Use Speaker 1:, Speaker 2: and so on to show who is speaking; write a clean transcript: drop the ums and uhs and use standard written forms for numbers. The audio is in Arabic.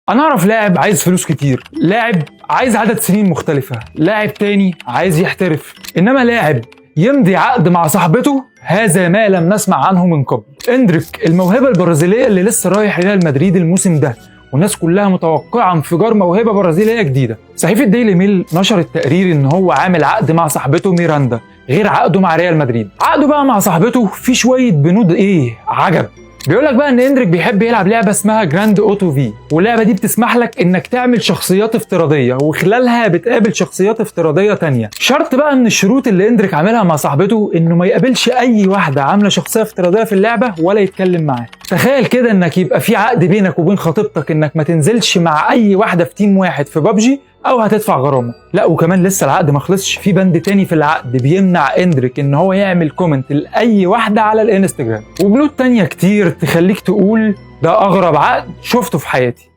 Speaker 1: انا اعرف لاعب عايز فلوس كتير، لاعب عايز عدد سنين مختلفة، لاعب تاني عايز يحترف، انما لاعب يمضي عقد مع صاحبته هذا ما لم نسمع عنه من قبل. اندريك الموهبة البرازيلية اللي لسه رايح ريال مدريد الموسم ده، والناس كلها متوقعة انفجار موهبة برازيلية جديدة. صحيفة ديلي ميل نشرت تقرير ان هو عامل عقد مع صاحبته ميراندا غير عقده مع ريال مدريد. عقده بقى مع صاحبته في شوية بنود عجب. بيقولك بقى ان اندريك بيحب يلعب لعبه اسمها جراند اوتو في، واللعبه دي بتسمح لك انك تعمل شخصيات افتراضيه وخلالها بتقابل شخصيات افتراضيه تانية. شرط بقى من الشروط اللي اندريك عاملها مع صاحبته انه ما يقابلش اي واحده عامله شخصيه افتراضيه في اللعبه ولا يتكلم معاها. تخيل كده انك يبقى في عقد بينك وبين خطيبتك انك ما تنزلش مع اي واحده في تيم واحد في بابجي او هتدفع غرامه. لا وكمان لسه العقد ما خلصش، في بند تاني في العقد بيمنع اندريك ان هو يعمل كومنت لاي واحده على الانستجرام، وبنود تانية كتير تخليك تقول ده اغرب عقد شفته في حياتي.